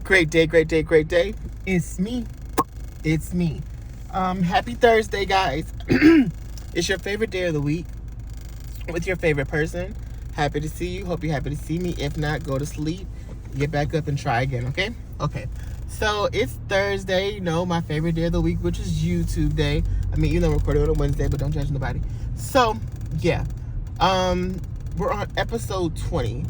Great day, great day, great day. It's me. It's me. Happy Thursday, guys. It's your favorite day of the week with your favorite person. Happy to see you. Hope you're happy to see me. If not, go to sleep. Get back up and try again, okay? Okay. So it's Thursday, my favorite day of the week, which is YouTube day. I mean, I'm recording on a Wednesday, but don't judge nobody. So, yeah. We're on episode 20,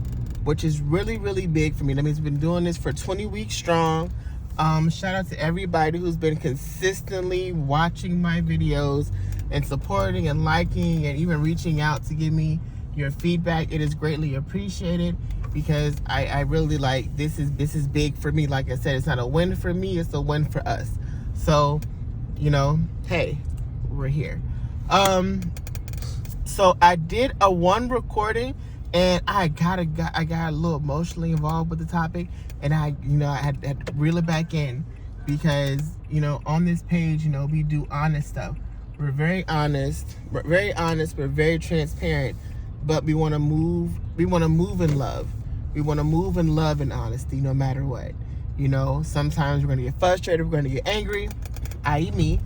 which is really, really big for me. That means we've been doing this for 20 weeks strong. Shout out to everybody who's been consistently watching my videos and supporting and liking and even reaching out to give me your feedback. It is greatly appreciated because I really like this is big for me. Like I said, it's not a win for me, it's a win for us. So, hey, we're here. So I did a one recording and I got a little emotionally involved with the topic, and I had to reel it back in because, on this page, we do honest stuff. We're very honest, we're very transparent, but we want to move in love. We want to move in love and honesty no matter what. Sometimes we're going to get frustrated, we're going to get angry, i.e. me,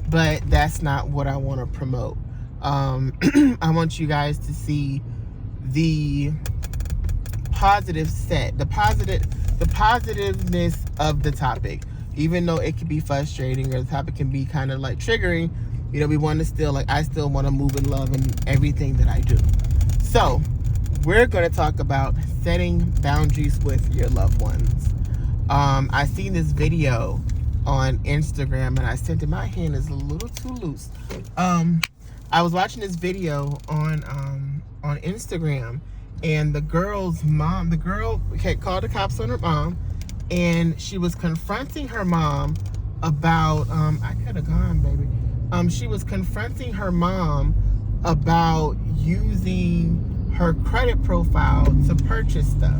but that's not what I want to promote. I want you guys to see the the positiveness of the topic, even though it can be frustrating or the topic can be kind of like triggering. We want to still, I still want to move in love in everything that I do. So we're going to talk about setting boundaries with your loved ones. I seen this video on Instagram and I sent it. My hand is a little too loose. I was watching this video on Instagram, and the girl had called the cops on her mom, and she was confronting her mom about I could have gone, baby. She was confronting her mom about using her credit profile to purchase stuff.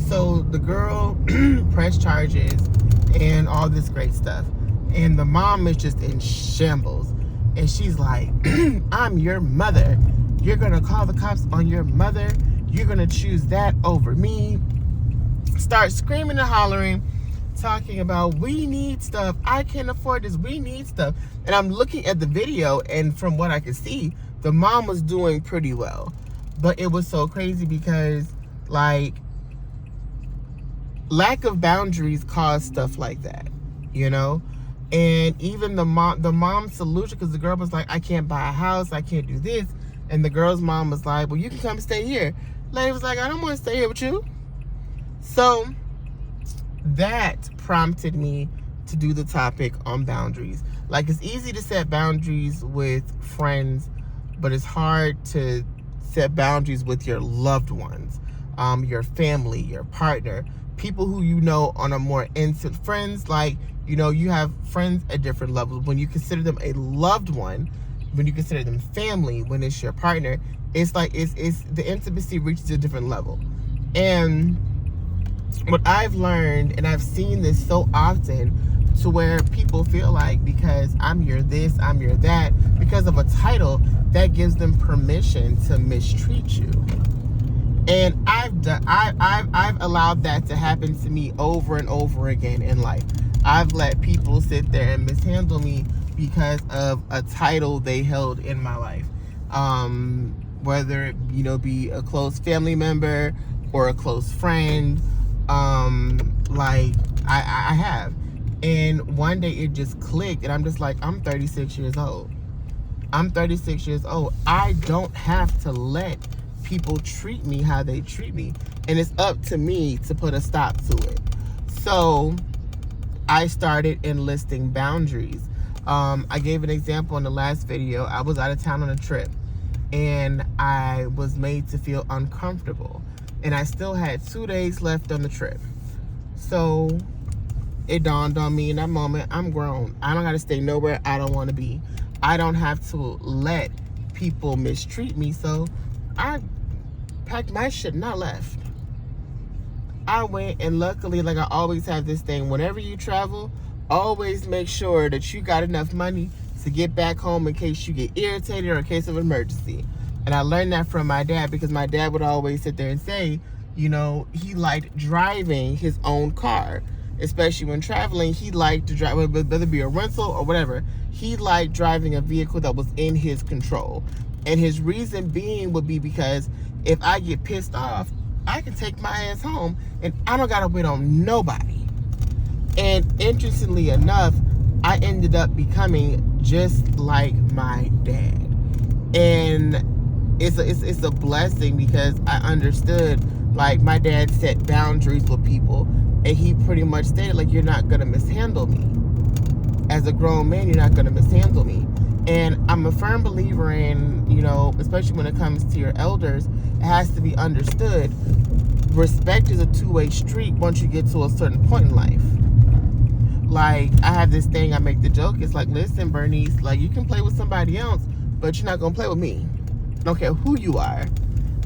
So the girl pressed charges and all this great stuff, and the mom is just in shambles. And she's like, I'm your mother. You're going to call the cops on your mother. You're going to choose that over me. Start screaming and hollering, talking about, we need stuff. I can't afford this. We need stuff. And I'm looking at the video, and from what I could see, the mom was doing pretty well. But it was so crazy because, lack of boundaries caused stuff like that, And even the mom's solution, because the girl was like, I can't buy a house, I can't do this. And the girl's mom was like, well, you can come stay here. Lady was like, I don't want to stay here with you. So that prompted me to do the topic on boundaries. It's easy to set boundaries with friends, but it's hard to set boundaries with your loved ones, your family, your partner, people who on a more intimate friends. You have friends at different levels. When you consider them a loved one, when you consider them family, when it's your partner, it's the intimacy reaches a different level. And what I've learned, and I've seen this so often, to where people feel like because I'm your this, I'm your that, because of a title, that gives them permission to mistreat you. And I've allowed that to happen to me over and over again in life. I've let people sit there and mishandle me because of a title they held in my life. Whether it, be a close family member or a close friend. I have. And one day it just clicked, and I'm just like, I'm 36 years old. I don't have to let people treat me how they treat me. And it's up to me to put a stop to it. So I started enlisting boundaries. I gave an example in the last video. I was out of town on a trip, and I was made to feel uncomfortable. And I still had 2 days left on the trip. So it dawned on me in that moment, I'm grown. I don't got to stay nowhere I don't want to be. I don't have to let people mistreat me. So I packed my shit and I left. I went, and luckily, I always have this thing, whenever you travel, always make sure that you got enough money to get back home in case you get irritated or in case of emergency. And I learned that from my dad, because my dad would always sit there and say, he liked driving his own car. especially when traveling, he liked to drive, whether it be a rental or whatever, he liked driving a vehicle that was in his control. And his reason being would be because if I get pissed off, I can take my ass home and I don't gotta wait on nobody. And interestingly enough, I ended up becoming just like my dad. And it's a blessing because I understood, like, my dad set boundaries with people, and he pretty much stated, like, you're not gonna mishandle me. As a grown man, you're not gonna mishandle me. And I'm a firm believer in, you know, especially when it comes to your elders, it has to be understood. Respect is a two-way street once you get to a certain point in life. Like, I have this thing, I make the joke, it's like, listen, Bernice, like, you can play with somebody else, but you're not gonna play with me. I don't care who you are.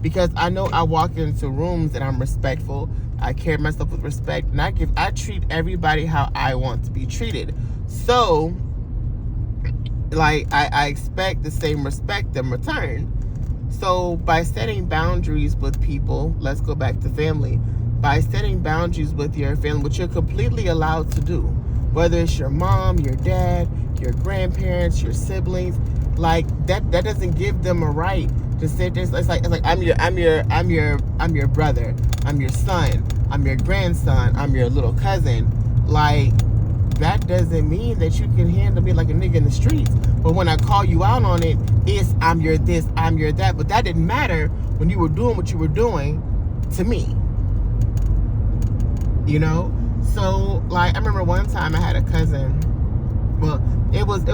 Because I know I walk into rooms and I'm respectful. I carry myself with respect, and I treat everybody how I want to be treated. So, like, I expect the same respect in return. So by setting boundaries with people, let's go back to family. By setting boundaries with your family, which you're completely allowed to do, whether it's your mom, your dad, your grandparents, your siblings, like that doesn't give them a right to sit there. It's like I'm your brother, I'm your son, I'm your grandson, I'm your little cousin. Like, that doesn't mean that you can handle me like a nigga in the streets. But when I call you out on it, it's I'm your this, I'm your that. But that didn't matter when you were doing what you were doing to me. You know? So, like, I remember one time I had a cousin. Well, it was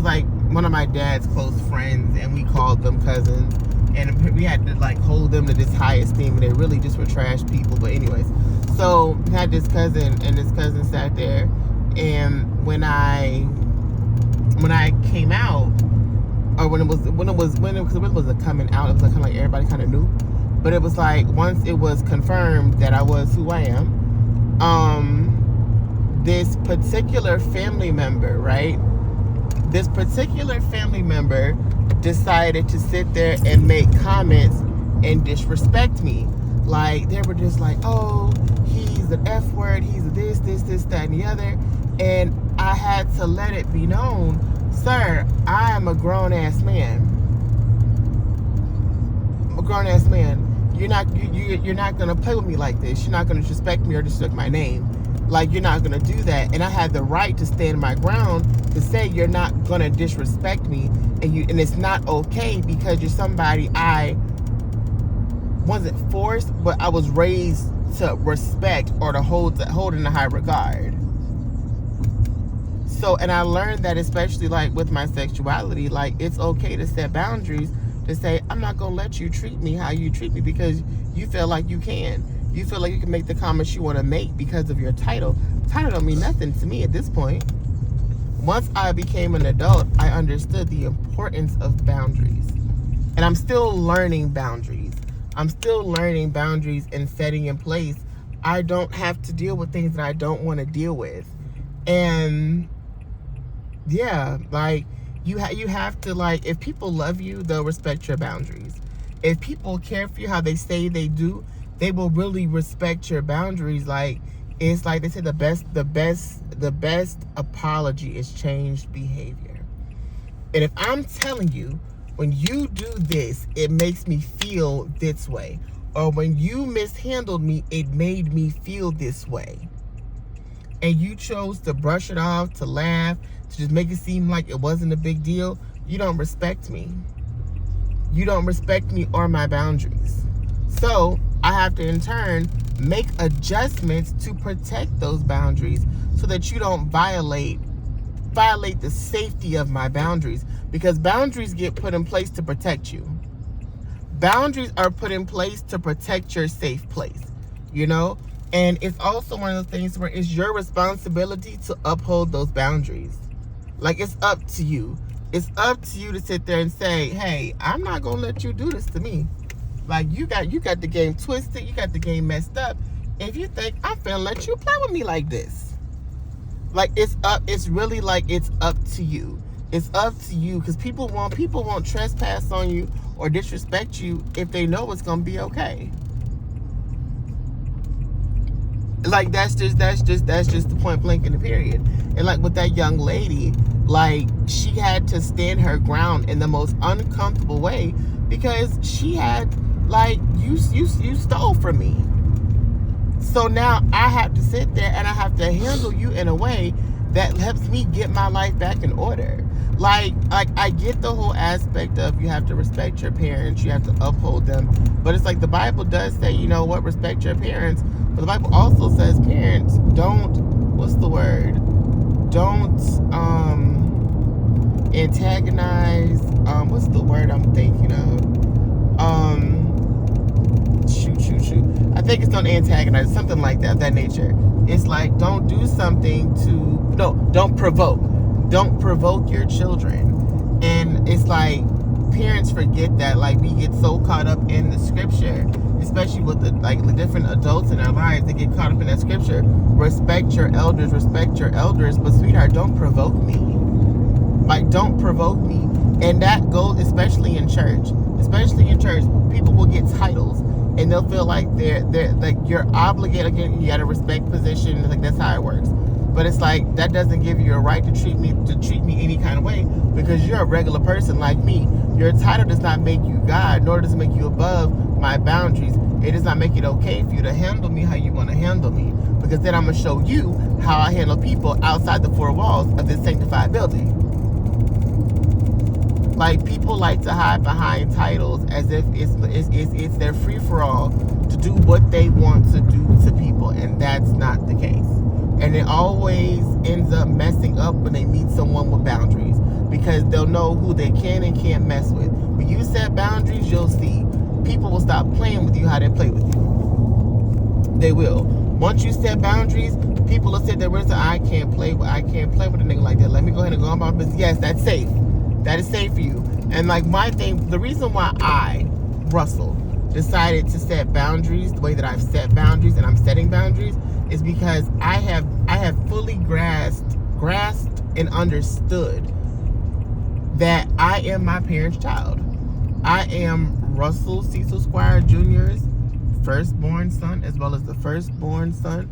like one of my dad's close friends, and we called them cousins. And we had to, like, hold them to this high esteem, and they really just were trash people. But anyways, so I had this cousin, and this cousin sat there, and when I came out, or when it was a coming out, it was like kind of like everybody kind of knew, but it was like once it was confirmed that I was who I am, this particular family member, right? This particular family member decided to sit there and make comments and disrespect me. Like, they were just like, oh, he's an F word, he's a this, that, and the other. And I had to let it be known, sir, I am a grown-ass man. I'm a grown-ass man. You're not gonna play with me like this. You're not gonna disrespect me or disrespect my name. Like, you're not gonna do that. And I had the right to stand my ground to say you're not gonna disrespect me, and it's not okay because you're somebody I wasn't forced, but I was raised to respect or to hold in a high regard. So, and I learned that, especially like with my sexuality, like, it's okay to set boundaries, to say, I'm not gonna let you treat me how you treat me because you feel like you can. You feel like you can make the comments you want to make because of your title. Title don't mean nothing to me at this point. Once I became an adult, I understood the importance of boundaries. And I'm still learning boundaries. I'm still learning boundaries and setting in place. I don't have to deal with things that I don't want to deal with. And yeah, like, you have to, like, if people love you, they'll respect your boundaries. If people care for you how they say they do, they will really respect your boundaries. Like, it's like they say, the best apology is changed behavior. And if I'm telling you, when you do this, it makes me feel this way, or when you mishandled me, it made me feel this way, and you chose to brush it off, to laugh, to just make it seem like it wasn't a big deal, you don't respect me. You don't respect me or my boundaries. So I have to, in turn, make adjustments to protect those boundaries so that you don't violate the safety of my boundaries, because boundaries get put in place to protect you. Boundaries are put in place to protect your safe place, you know? And it's also one of the things where it's your responsibility to uphold those boundaries. Like, it's up to you. It's up to you to sit there and say, hey, I'm not going to let you do this to me. Like, you got the game twisted. You got the game messed up. If you think I'm finna let you play with me like this. Like, it's really like it's up to you. It's up to you, because people won't trespass on you or disrespect you if they know it's going to be okay. Like that's just the point blank in the period. And like with that young lady, like she had to stand her ground in the most uncomfortable way because she had like you stole from me. So now I have to sit there and I have to handle you in a way that helps me get my life back in order. Like I get the whole aspect of you have to respect your parents, you have to uphold them. But it's like the Bible does say, you know what, respect your parents. But the Bible also says parents don't, what's the word? Don't antagonize, what's the word I'm thinking of? Shoot. I think it's don't antagonize, something like that nature. It's like don't do something don't provoke. Don't provoke your children. And it's like parents forget that. Like we get so caught up in the scripture, especially with the different adults in our lives, they get caught up in that scripture. Respect your elders, but sweetheart, don't provoke me. Like don't provoke me. And that goes especially in church. People will get titles and they'll feel like they're like you're obligated. Again, you gotta respect position. Like that's how it works. But it's like that doesn't give you a right to treat me any kind of way because you're a regular person like me. Your title does not make you God, nor does it make you above my boundaries. It does not make it okay for you to handle me how you want to handle me, because then I'm gonna show you how I handle people outside the four walls of this sanctified building. Like people like to hide behind titles as if it's their free for all to do what they want to do to people, and that's not the case. And it always ends up messing up when they meet someone with boundaries, because they'll know who they can and can't mess with. When you set boundaries, you'll see people will stop playing with you how they play with you. They will. Once you set boundaries, people will sit there and say, I can't play with a nigga like that. Let me go ahead and go on my business. Yes, that's safe. That is safe for you. And like my thing, the reason why I, Russell, decided to set boundaries the way that I've set boundaries and I'm setting boundaries is because I have fully grasped and understood that I am my parents' child. I am Russell Cecil Squire Jr.'s firstborn son, as well as the firstborn son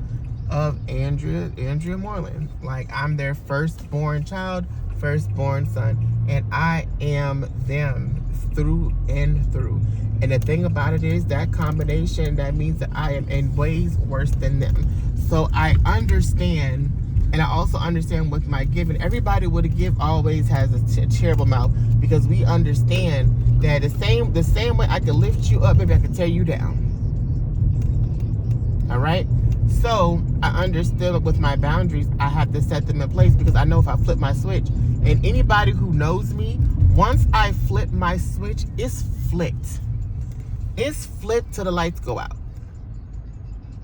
of Andrea Moreland. Like I'm their firstborn child, firstborn son, and I am them through and through. And the thing about it is that combination, that means that I am in ways worse than them. So I understand, and I also understand with my giving, everybody with a gift always has a terrible mouth, because we understand that the same way I can lift you up, maybe I can tear you down. All right? So I understood with my boundaries, I have to set them in place, because I know if I flip my switch, and anybody who knows me, once I flip my switch, it's flipped. It's flipped till the lights go out.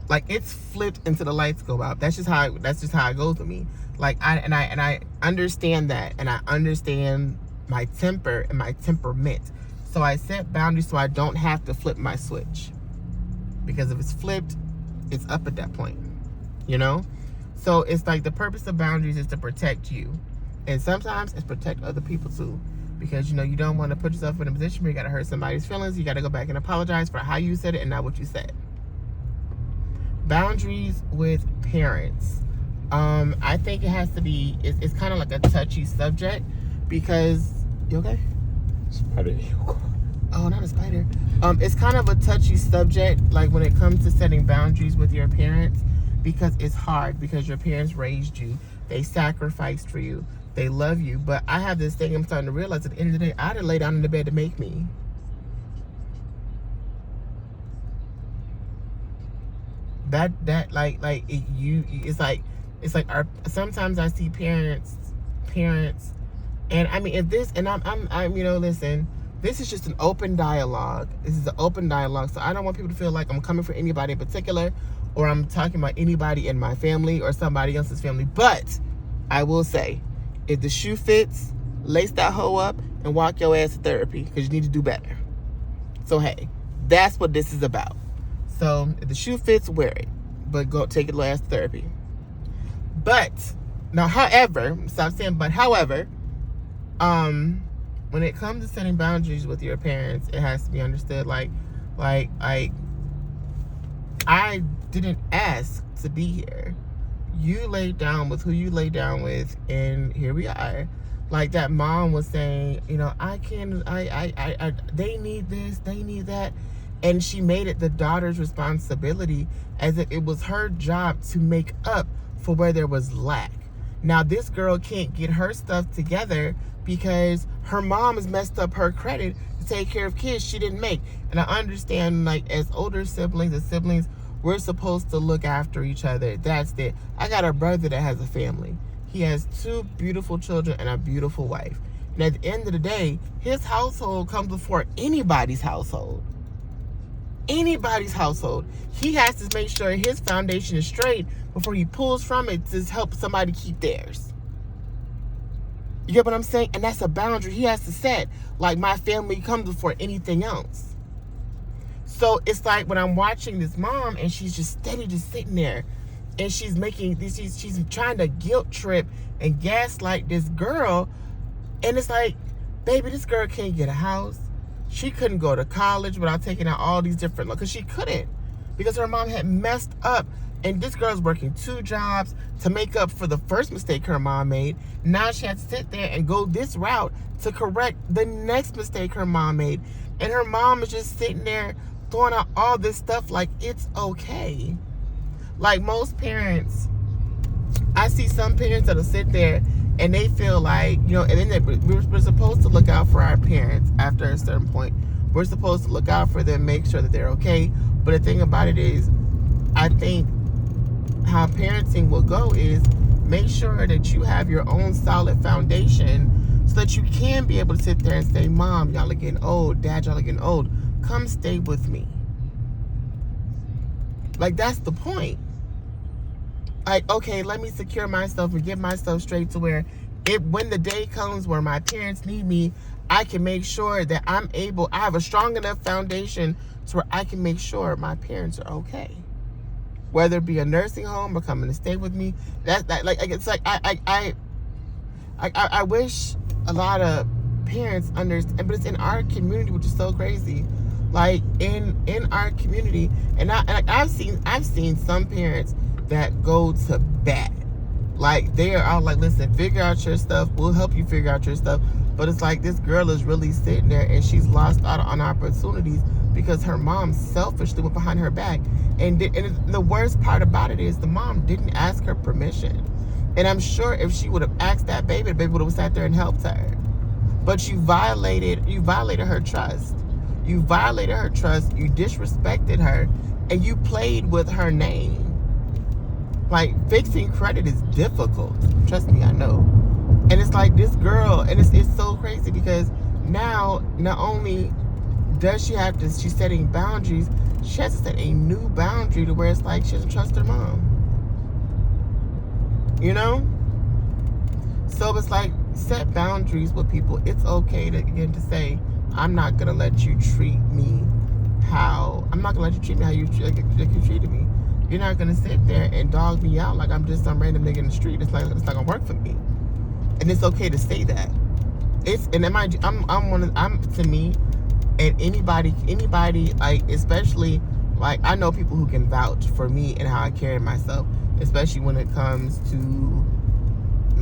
Like it's flipped until the lights go out. That's just how it goes with me. Like I understand that, and I understand my temper and my temperament. So I set boundaries so I don't have to flip my switch. Because if it's flipped, it's up at that point. You know? So it's like the purpose of boundaries is to protect you. And sometimes it's protect other people too. Because, you know, you don't want to put yourself in a position where you got to hurt somebody's feelings. You got to go back and apologize for how you said it and not what you said. Boundaries with parents. I think it has to be, it's kind of like a touchy subject because, you okay? Spider. Oh, not a spider. It's kind of a touchy subject, like when it comes to setting boundaries with your parents, because it's hard, because your parents raised you. They sacrificed for you. They love you. But I have this thing I'm starting to realize at the end of the day, I didn't lay down in the bed to make me. It's like sometimes I see parents, and I mean, if this, and I'm you know, listen, this is just an open dialogue. This is an open dialogue. So I don't want people to feel like I'm coming for anybody in particular, or I'm talking about anybody in my family or somebody else's family. But I will say, if the shoe fits, lace that hoe up and walk your ass to therapy, because you need to do better. So hey, that's what this is about. So if the shoe fits, wear it, but go take your ass to therapy. But now, however, stop saying but. However, when it comes to setting boundaries with your parents, it has to be understood. Like I didn't ask to be here. You laid down with who you laid down with, and here we are. Like that mom was saying, you know, they need this, they need that. And she made it the daughter's responsibility as if it was her job to make up for where there was lack. Now, this girl can't get her stuff together because her mom has messed up her credit to take care of kids she didn't make. And I understand, like, as older siblings, we're supposed to look after each other. That's it. I got a brother that has a family. He has 2 beautiful children and a beautiful wife. And at the end of the day, his household comes before anybody's household. Anybody's household. He has to make sure his foundation is straight before he pulls from it to help somebody keep theirs. You get what I'm saying? And that's a boundary he has to set. Like, my family comes before anything else. So it's like when I'm watching this mom and she's just steady just sitting there and she's making this, she's trying to guilt trip and gaslight this girl. And it's like, baby, this girl can't get a house. She couldn't go to college without taking out all these different, because she couldn't, because her mom had messed up. And this girl's working 2 jobs to make up for the first mistake her mom made. Now she had to sit there and go this route to correct the next mistake her mom made. And her mom is just sitting there throwing out all this stuff like it's okay. Like most parents, I see some parents that'll sit there and they feel like, you know, and then we're supposed to look out for our parents after a certain point. We're supposed to look out for them, make sure that they're okay. But the thing about it is, I think how parenting will go is make sure that you have your own solid foundation so that you can be able to sit there and say, Mom, y'all are getting old. Dad, y'all are getting old. Come stay with me. Like, that's the point. Like, okay, let me secure myself and get myself straight to where when the day comes where my parents need me, I can make sure that I have a strong enough foundation to where I can make sure my parents are okay. Whether it be a nursing home or coming to stay with me, it's like I wish a lot of parents understand, but it's in our community, which is so crazy. Like in our community, and I've seen some parents that go to bat. Like, they are all like, listen, figure out your stuff. We'll help you figure out your stuff. But it's like this girl is really sitting there and she's lost out on opportunities because her mom selfishly went behind her back. And the worst part about it is the mom didn't ask her permission. And I'm sure if she would have asked that baby, the baby would have sat there and helped her. But you violated her trust. You violated her trust. You disrespected her. And you played with her name. Like, fixing credit is difficult. Trust me, I know. And it's like this girl, and it's so crazy because now, not only does she's setting boundaries, she has to set a new boundary to where it's like she doesn't trust her mom. You know? So it's like, set boundaries with people. It's okay to say, I'm not going to let you treat me how you treated me. You're not gonna sit there and dog me out like I'm just some random nigga in the street. It's not gonna work for me. And it's okay to say that. Mind you, I'm to me, and anybody, like, especially, like, I know people who can vouch for me and how I carry myself, especially when it comes to,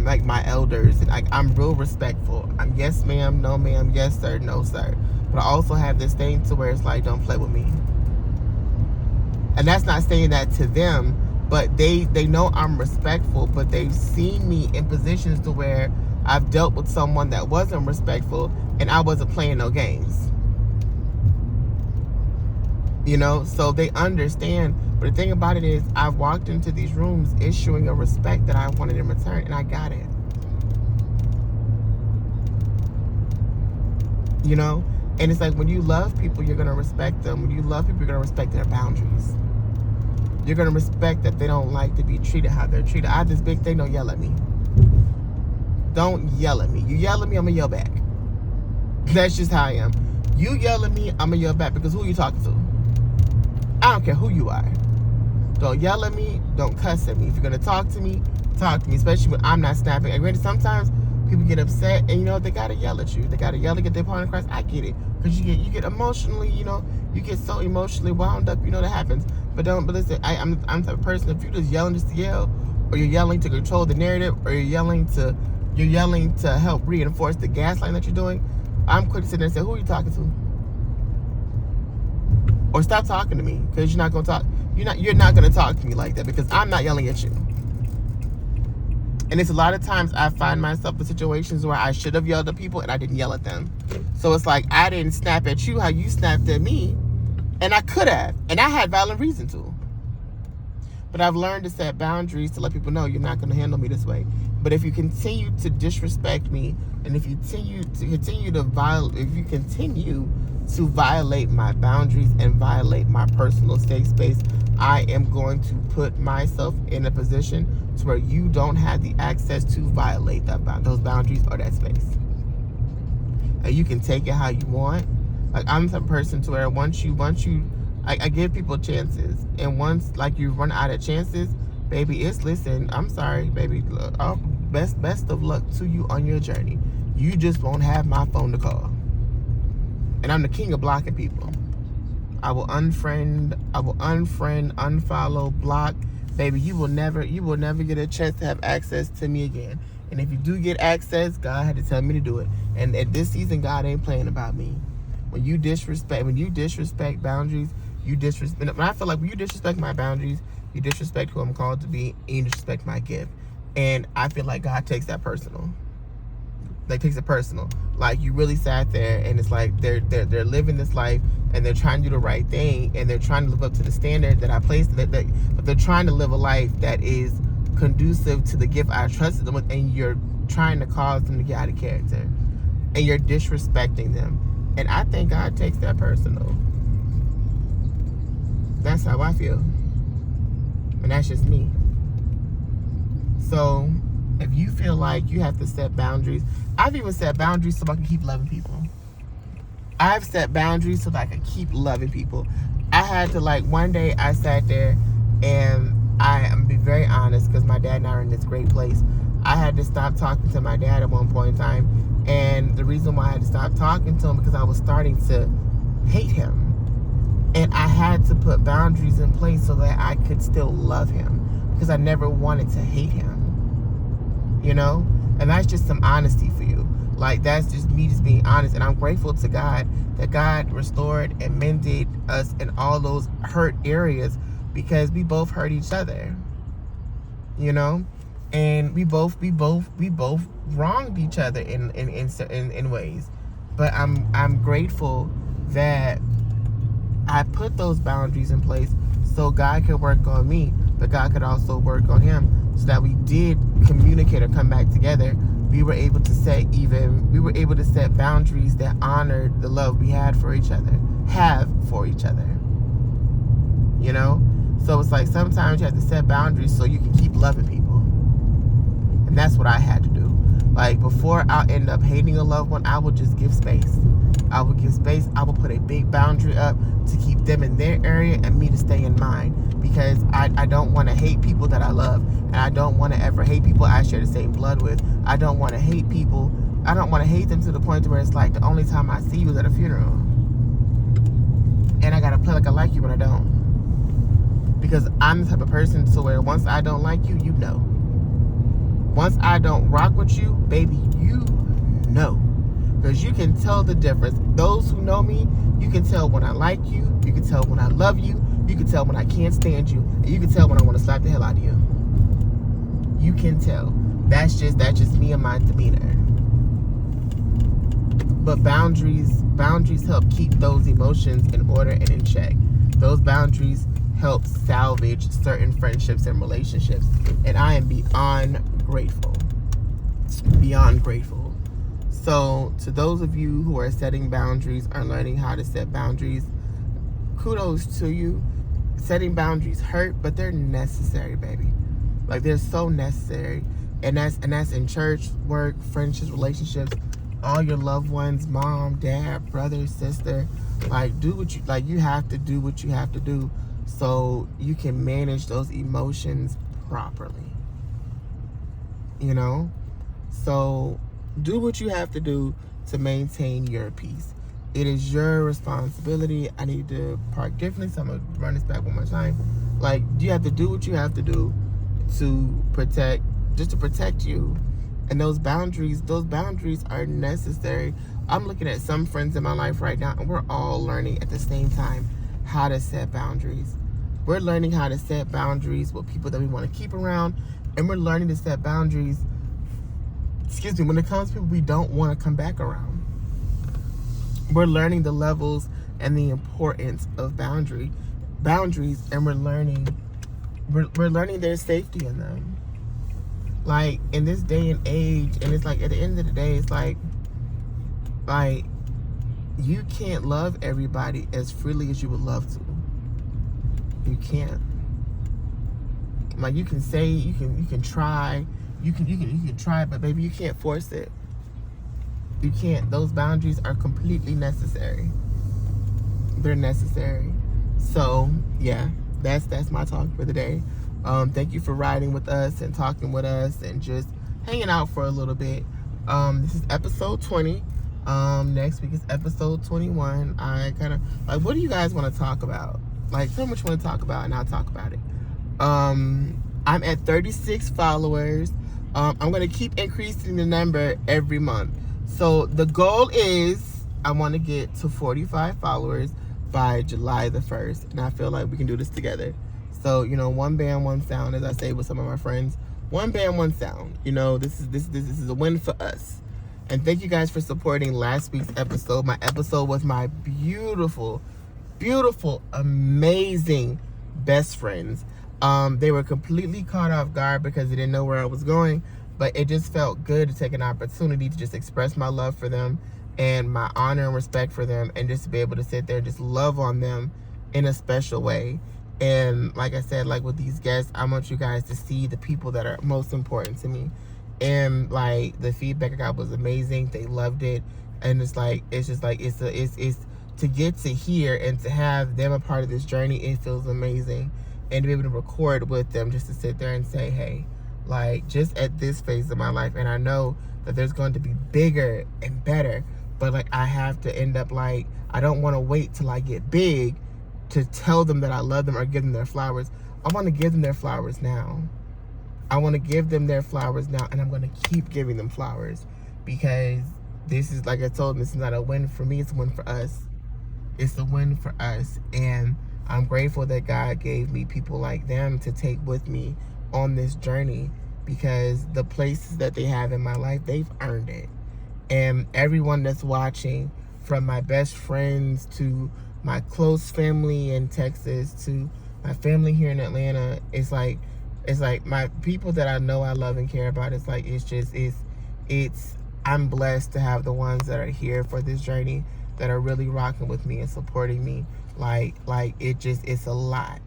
like, my elders. And, like, I'm real respectful. I'm yes ma'am, no ma'am, yes sir, no sir. But I also have this thing to where it's like, don't play with me. And that's not saying that to them, but they know I'm respectful, but they've seen me in positions to where I've dealt with someone that wasn't respectful and I wasn't playing no games. You know, so they understand. But the thing about it is, I've walked into these rooms issuing a respect that I wanted in return, and I got it. You know? And it's like, when you love people, you're going to respect them. When you love people, you're going to respect their boundaries. You're going to respect that they don't like to be treated how they're treated. I have this big thing, don't yell at me. Don't yell at me. You yell at me, I'm going to yell back. That's just how I am. You yell at me, I'm going to yell back, because who are you talking to? I don't care who you are. Don't yell at me. Don't cuss at me. If you're going to talk to me, especially when I'm not snapping. And granted, sometimes People get upset, and you know they gotta yell at you. They gotta yell to get their point across. I get it, because you get emotionally, you know, you get so emotionally wound up. You know that happens. But listen. I'm the type of person. If you're just yelling just to yell, or you're yelling to control the narrative, or you're yelling to help reinforce the gaslighting that you're doing, I'm quick to sit there and say, who are you talking to? Or stop talking to me, because you're not gonna talk. You're not gonna talk to me like that, because I'm not yelling at you. And it's a lot of times I find myself in situations where I should have yelled at people and I didn't yell at them. So it's like I didn't snap at you how you snapped at me, and I could have, and I had valid reason to. But I've learned to set boundaries to let people know you're not going to handle me this way. But if you continue to disrespect me, and if you continue to violate my boundaries and violate my personal safe space, I am going to put myself in a position to where you don't have the access to violate those boundaries or that space. And you can take it how you want. Like, I'm the person to where once you I give people chances, and once like you run out of chances, baby, listen, I'm sorry, baby, best of luck to you on your journey. You just won't have my phone to call. And I'm the king of blocking people. I will unfriend, unfollow, block. Baby, you will never get a chance to have access to me again. And if you do get access, God had to tell me to do it. And at this season, God ain't playing about me. When you disrespect boundaries, when I feel like when you disrespect my boundaries, you disrespect who I'm called to be, and you disrespect my gift. And I feel like God takes that personal. Like, takes it personal. Like, you really sat there, and it's like they're living this life, and they're trying to do the right thing, and they're trying to live up to the standard that I placed. But they're trying to live a life that is conducive to the gift I trusted them with, and you're trying to cause them to get out of character, and you're disrespecting them. And I think God takes that personal. That's how I feel, and that's just me. So if you feel like you have to set boundaries, I've even set boundaries so I can keep loving people. I've set boundaries so that I can keep loving people. I had to, like, one day I sat there, and I'm gonna be very honest, because my dad and I are in this great place. I had to stop talking to my dad at one point in time, and the reason why I had to stop talking to him because I was starting to hate him. And I had to put boundaries in place so that I could still love him, because I never wanted to hate him, you know? And that's just some honesty for you. Like, that's just me just being honest. And I'm grateful to God that God restored and mended us in all those hurt areas, because we both hurt each other, you know? And we both wronged each other in ways. But I'm grateful that I put those boundaries in place so God could work on me, but God could also work on him, so that we did communicate or come back together. We were able to set boundaries that honored the love we have for each other, you know? So it's like sometimes you have to set boundaries so you can keep loving people. And that's what I had to do. Like, before I end up hating a loved one, I would just give space. I would give space. I would put a big boundary up to keep them in their area and me to stay in mine. Because I don't want to hate people that I love. And I don't want to ever hate people I share the same blood with. I don't want to hate people. I don't want to hate them to the point where it's like the only time I see you is at a funeral. And I got to play like I like you when I don't. Because I'm the type of person to where once I don't like you, you know. Once I don't rock with you, baby, you know. Because you can tell the difference. Those who know me, you can tell when I like you. You can tell when I love you. You can tell when I can't stand you. And you can tell when I want to slap the hell out of you. You can tell. That's just me and my demeanor. But boundaries help keep those emotions in order and in check. Those boundaries help salvage certain friendships and relationships. And I am beyond grateful. Beyond grateful. So to those of you who are setting boundaries, are learning how to set boundaries, kudos to you. Setting boundaries hurt, but they're necessary, baby. Like, they're so necessary. And that's in church, work, friendships, relationships, all your loved ones, mom, dad, brother, sister. Like, you have to do what you have to do so you can manage those emotions properly. You know? So Do what you have to do to maintain your peace. It is your responsibility. I need to park differently, so I'm going to run this back one more time. Like, you have to do what you have to do to protect, just to protect you. And those boundaries are necessary. I'm looking at some friends in my life right now, and we're all learning at the same time how to set boundaries. We're learning how to set boundaries with people that we want to keep around, and we're learning to set boundaries, when it comes to people we don't want to come back around. We're learning the levels and the importance of boundaries, and we're learning there's safety in them. Like, in this day and age, and it's like, at the end of the day, it's like you can't love everybody as freely as you would love to. You can't. Like, you can say, you can try, you can try, but baby, you can't force it. You can't. Those boundaries are completely necessary. They're necessary. So yeah, that's my talk for the day. Thank you for riding with us and talking with us and just hanging out for a little bit. This is episode 20. Next week is episode 21. I kind of, like, what do you guys want to talk about? Like, tell me what you want to talk about and I'll talk about it. I'm at 36 followers. I'm going to keep increasing the number every month. So the goal is I want to get to 45 followers by July the 1st. And I feel like we can do this together. So, one band, one sound, as I say with some of my friends. One band, one sound. This is a win for us. And thank you guys for supporting last week's episode. My episode with my beautiful, beautiful, amazing best friends. They were completely caught off guard because they didn't know where I was going. But it just felt good to take an opportunity to just express my love for them and my honor and respect for them, and just to be able to sit there and just love on them in a special way. And like I said, like with these guests, I want you guys to see the people that are most important to me. And like, the feedback I got was amazing. They loved it. And it's to get to hear and to have them a part of this journey, it feels amazing. And to be able to record with them, just to sit there and say, hey, like, just at this phase of my life, and I know that there's going to be bigger and better, but like, I have to end up, like, I don't want to wait till I get big to tell them that I love them or give them their flowers. I want to give them their flowers now. I want to give them their flowers now, and I'm going to keep giving them flowers, because this is, like I told them, this is not a win for me, it's a win for us. It's a win for us, and I'm grateful that God gave me people like them to take with me on this journey, because the places that they have in my life, they've earned it. And everyone that's watching, from my best friends to my close family in Texas to my family here in Atlanta, it's like my people that I know I love and care about. I'm blessed to have the ones that are here for this journey, that are really rocking with me and supporting me. It's a lot.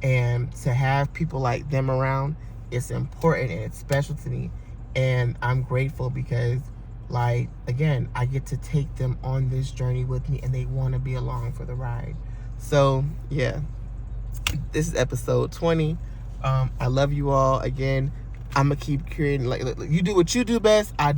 And to have people like them around, it's important and it's special to me. And I'm grateful because, like, again, I get to take them on this journey with me, and they want to be along for the ride. So yeah, this is episode 20. I love you all. Again, I'm gonna keep creating, like, you do what you do best, I do